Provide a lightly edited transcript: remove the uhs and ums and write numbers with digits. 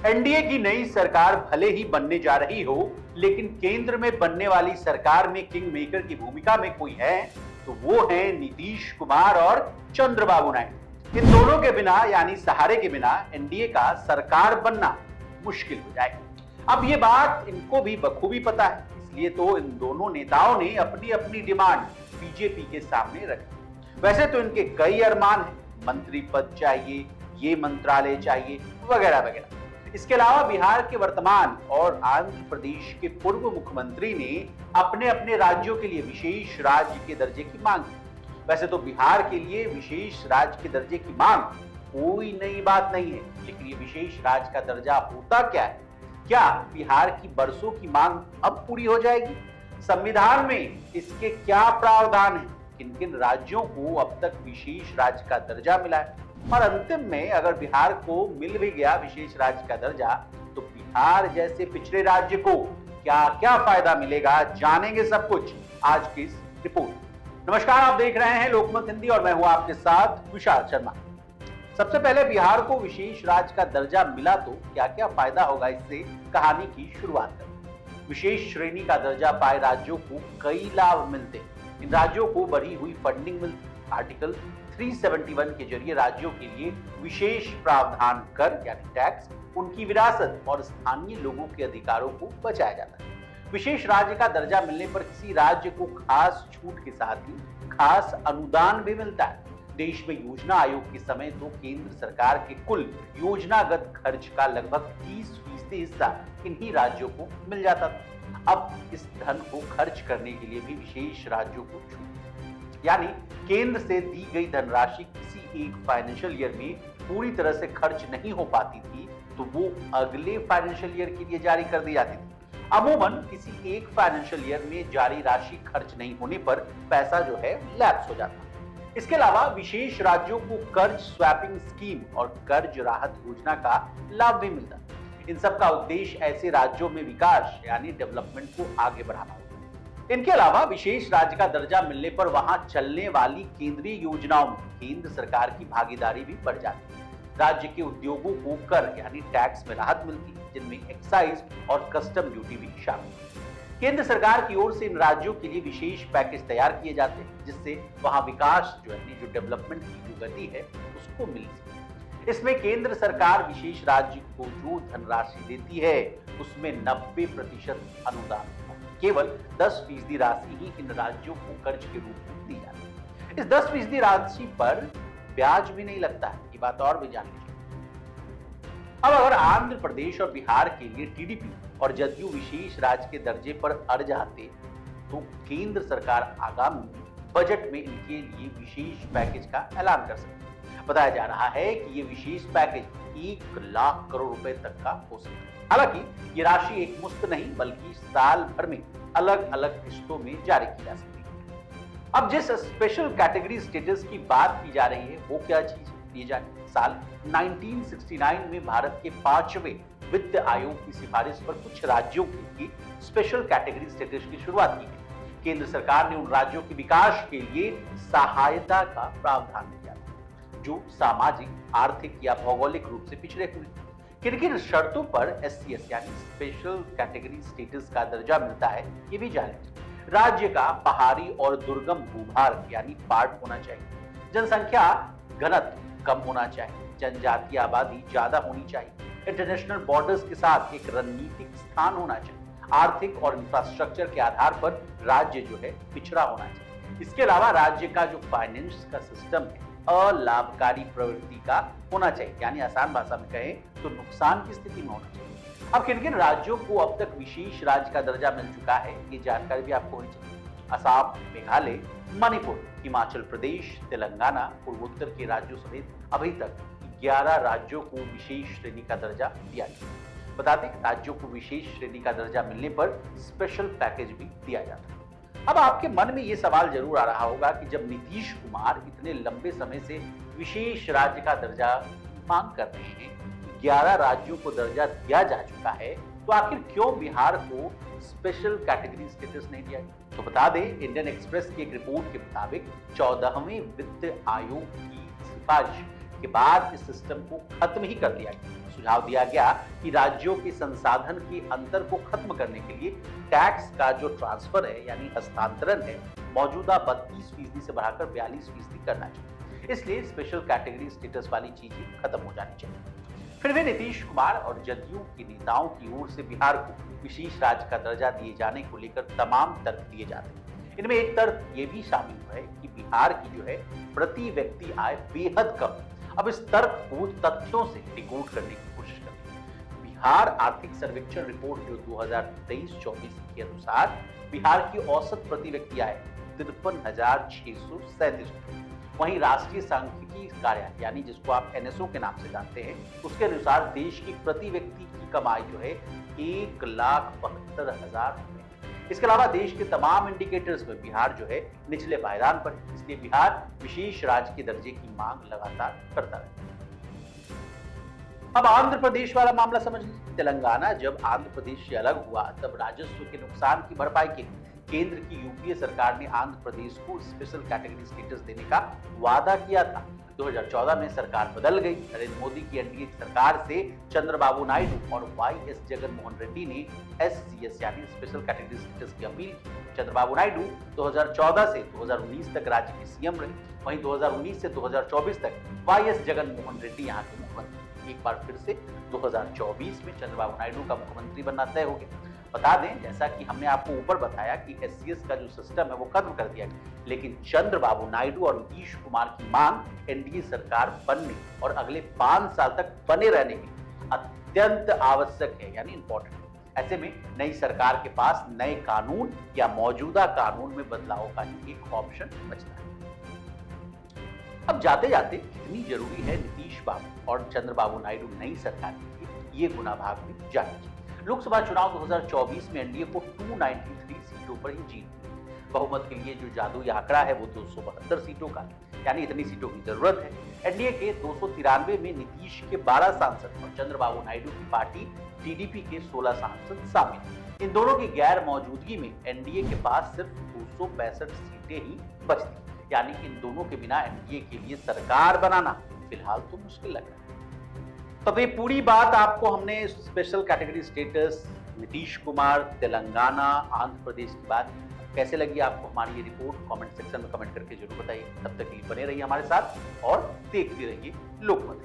NDA की नई सरकार भले ही बनने जा रही हो, लेकिन केंद्र में बनने वाली सरकार में किंग मेकर की भूमिका में कोई है तो वो है नीतीश कुमार और चंद्रबाबू नायडू। इन दोनों के बिना यानी सहारे के बिना एनडीए का सरकार बनना मुश्किल हो जाएगा। अब ये बात इनको भी बखूबी पता है, इसलिए तो इन दोनों नेताओं ने अपनी अपनी डिमांड बीजेपी के सामने रखी। वैसे तो इनके कई अरमान हैं, मंत्री पद चाहिए, ये मंत्रालय चाहिए, वगैरह वगैरह। इसके अलावा बिहार के वर्तमान और आंध्र प्रदेश के पूर्व मुख्यमंत्री ने अपने अपने राज्यों के लिए विशेष राज्य के दर्जे की मांग की। वैसे तो बिहार के लिए विशेष राज्य के दर्जे की मांग कोई नई बात नहीं है, लेकिन ये विशेष राज्य का दर्जा होता क्या है? क्या बिहार की बरसों की मांग अब पूरी हो जाएगी? संविधान में इसके क्या प्रावधान है? किन किन राज्यों को अब तक विशेष राज्य का दर्जा मिला है? और अंतिम में अगर बिहार को मिल भी गया विशेष राज्य का दर्जा, तो बिहार जैसे पिछड़े राज्य को क्या क्या फायदा मिलेगा, जानेंगे सब कुछ आज की इस रिपोर्ट। नमस्कार, आप देख रहे हैं लोकमत हिंदी और मैं हूं आपके साथ विशाल शर्मा। सबसे पहले बिहार को विशेष राज्य का दर्जा मिला तो क्या क्या फायदा होगा, इससे कहानी की शुरुआत करें। विशेष श्रेणी का दर्जा पाए राज्यों को कई लाभ मिलते हैं। इन राज्यों को बढ़ी हुई फंडिंग मिलती है। आर्टिकल 371 के जरिए राज्यों के लिए विशेष प्रावधान कर यानी टैक्स, उनकी विरासत और स्थानीय लोगों के अधिकारों को बचाया जाता है। विशेष राज्य का दर्जा मिलने पर किसी राज्य को खास छूट के साथ ही खास अनुदान भी मिलता है। देश में योजना आयोग के समय तो केंद्र सरकार के कुल योजनागत खर्च का लगभग 30% हिस्सा इन्हीं राज्यों को मिल जाता था। अब इस धन को खर्च करने के लिए भी विशेष राज्यों को छूट, यानी केंद्र से दी गई धनराशि किसी एक फाइनेंशियल ईयर में पूरी तरह से खर्च नहीं हो पाती थी तो वो अगले फाइनेंशियल ईयर के लिए जारी कर दी जाती थी। अमूमन किसी एक फाइनेंशियल ईयर में जारी राशि खर्च नहीं होने पर पैसा जो है लैप्स हो जाता। इसके अलावा विशेष राज्यों को कर्ज स्वैपिंग स्कीम और कर्ज राहत योजना का लाभ भी मिलता। इन सब का उद्देश्य ऐसे राज्यों में विकास यानी डेवलपमेंट को आगे बढ़ाना होता है। इनके अलावा विशेष राज्य का दर्जा मिलने पर वहां चलने वाली केंद्रीय योजनाओं में केंद्र सरकार की भागीदारी भी बढ़ जाती है। राज्य के उद्योगों को कर यानी टैक्स में राहत मिलती है, जिनमें एक्साइज और कस्टम ड्यूटी भी शामिल है। केंद्र सरकार की ओर से इन राज्यों के लिए विशेष पैकेज तैयार किए जाते हैं, जिससे वहां विकास जो डेवलपमेंट की जो गति है उसको मिल सके। इसमें केंद्र सरकार विशेष राज्य को जो धनराशि देती है उसमें 90% अनुदान होता है। केवल 10% राशि ही इन राज्यों को कर्ज के रूप में दी जाती है। इस 10% राशि पर ब्याज भी नहीं लगता है, ये बात और भी जान लीजिए। अब अगर आंध्र प्रदेश और बिहार के लिए टीडीपी और जदयू विशेष राज्य के दर्जे पर अड़ जाते तो केंद्र सरकार आगामी बजट में इनके लिए विशेष पैकेज का ऐलान कर सकती है। बताया जा रहा है कि ये विशेष पैकेज 1 लाख करोड़ रुपए तक का हो सकता है। हालांकि ये राशि एक मुश्त नहीं बल्कि साल भर में अलग अलग किस्तों में जारी की जा सकती है। अब जिस स्पेशल कैटेगरी स्टेटस की बात की जा रही है वो क्या चीज है, ये जानिए। साल 1969 में भारत के 5वें वित्त आयोग की सिफारिश पर कुछ राज्यों के लिए स्पेशल कैटेगरी स्टेटस की शुरुआत की गई। केंद्र सरकार ने उन राज्यों के विकास के लिए सहायता का प्रावधान किया जो सामाजिक, आर्थिक या भौगोलिक रूप से पिछड़े हुए। किन किन शर्तों पर एससीएस यानी स्पेशल कैटेगरी स्टेटस का दर्जा मिलता है ये भी जानें। राज्य का पहाड़ी और दुर्गम भूभाग यानी पार्ट होना चाहिए, जनसंख्या घनत्व कम होना चाहिए, जनजातीय आबादी ज्यादा होनी चाहिए, इंटरनेशनल बॉर्डर्स के साथ एक रणनीतिक स्थान होना चाहिए, आर्थिक और इंफ्रास्ट्रक्चर के आधार पर राज्य जो है पिछड़ा होना चाहिए। इसके अलावा राज्य का जो फाइनेंस का सिस्टम है अलाभकारी प्रवृत्ति का होना चाहिए, यानी आसान भाषा में कहें तो नुकसान की स्थिति में होना चाहिए। अब किन किन राज्यों को अब तक विशेष राज्य का दर्जा मिल चुका है ये जानकारी भी आपको होनी चाहिए। असम, मेघालय, मणिपुर, हिमाचल प्रदेश, तेलंगाना, पूर्वोत्तर के राज्यों समेत अभी तक 11 राज्यों को विशेष श्रेणी का दर्जा दिया गया। बता दें राज्यों को विशेष श्रेणी का दर्जा मिलने पर स्पेशल पैकेज भी दिया जाता है। अब आपके मन में ये सवाल जरूर आ रहा होगा कि जब नीतीश कुमार इतने लंबे समय से विशेष राज्य का दर्जा मांग कर रहे हैं, 11 राज्यों को दर्जा दिया जा चुका है, तो आखिर क्यों बिहार को स्पेशल कैटेगरी स्टेटस नहीं दिया गया? तो बता दें इंडियन एक्सप्रेस की एक रिपोर्ट के मुताबिक 14वें वित्त आयोग की सिफारिश के बाद इस सिस्टम को खत्म ही कर दिया गया। सुझाव दिया गया कि राज्यों के संसाधन के अंतर को खत्म करने के लिए टैक्स का जो ट्रांसफर है यानी हस्तांतरण है मौजूदा 32% से बढ़ाकर 42% करना चाहिए। इसलिए स्पेशल कैटेगरी स्टेटस वाली चीजें खत्म हो जानी चाहिए। फिर भी नीतीश कुमार और जदयू के नेताओं की ओर से बिहार को विशेष राज्य का दर्जा दिए जाने को लेकर तमाम तर्क दिए जाते हैं। इनमें एक तर्क ये भी शामिल है कि बिहार की जो है प्रति व्यक्ति आय बेहद कम। अब इस तर्क को तथ्यों से डिकोड करने की कोशिश करते हैं। बिहार आर्थिक सर्वेक्षण रिपोर्ट जो 2023-24 के अनुसार बिहार की औसत प्रति व्यक्ति आय 53,637। वहीं राष्ट्रीय सांख्यिकी कार्यालय यानी जिसको आप एनएसओ के नाम से जानते हैं, उसके अनुसार देश की प्रति व्यक्ति की कमाई जो है 1,72,000। इसके अलावा देश के तमाम इंडिकेटर्स में बिहार जो है निचले पायदान पर है। इसलिए बिहार विशेष राज्य के दर्जे की मांग लगातार करता है। अब आंध्र प्रदेश वाला मामला समझ लीजिए। तेलंगाना जब आंध्र प्रदेश से अलग हुआ तब राजस्व के नुकसान की भरपाई के लिए केंद्र की यूपीए सरकार ने आंध्र प्रदेश को स्पेशल कैटेगरी स्टेटस देने का वादा किया था। 2014 में सरकार बदल गई। नरेंद्र मोदी की एनडीए सरकार से चंद्रबाबू नायडू और वाईएस जगनमोहन रेड्डी ने एससीएस यानी स्पेशल कैटेगरी स्टेटस की अपील की। चंद्रबाबू नायडू 2014 से 2019 तक राज्य के सीएम रहे। वहीं 2019 से 2024 तक वाईएस जगनमोहन रेड्डी यहाँ के मुख्यमंत्री। एक बार फिर से 2024 में चंद्रबाबू नायडू का मुख्यमंत्री बनना तय हो गया। बता दें, जैसा कि हमने आपको ऊपर बताया कि एससीएस का जो सिस्टम है वो खत्म कर दिया गया, लेकिन चंद्रबाबू नायडू और नीतीश कुमार की मांग एनडीए सरकार बनने और अगले 5 साल तक बने रहने के अत्यंत आवश्यक है यानी इंपॉर्टेंट है। ऐसे में नई सरकार के पास नए कानून या मौजूदा कानून में बदलाव का ही एक ऑप्शन बचता है। अब जाते जाते कितनी जरूरी है नीतीश बाबू और चंद्रबाबू नायडू नई सरकार के लिए, ये गुना भाग में जाना चाहिए। लोकसभा चुनाव 2024 में एनडीए को 293 सीटों पर ही जीत मिली। बहुमत के लिए जो जादुई आंकड़ा है वो 272 सीटों का, यानी इतनी सीटों की जरूरत है। एनडीए के 293 में नीतीश के 12 सांसद और चंद्रबाबू नायडू की पार्टी टीडीपी के 16 सांसद शामिल। इन दोनों की गैर मौजूदगी में एनडीए के पास सिर्फ 265 सीटें ही बचती, यानी इन दोनों के बिना एनडीए के लिए सरकार बनाना फिलहाल तो मुश्किल लग रहा है। तो ये पूरी बात आपको हमने special category status, Nitish Kumar, Telangana, Andhra Pradesh की बात कैसे लगी आपको हमारी ये रिपोर्ट, कमेंट सेक्शन में कमेंट करके जरूर बताइए। तब तक के लिए बने रहिए हमारे साथ और देखते रहिए लोकमत।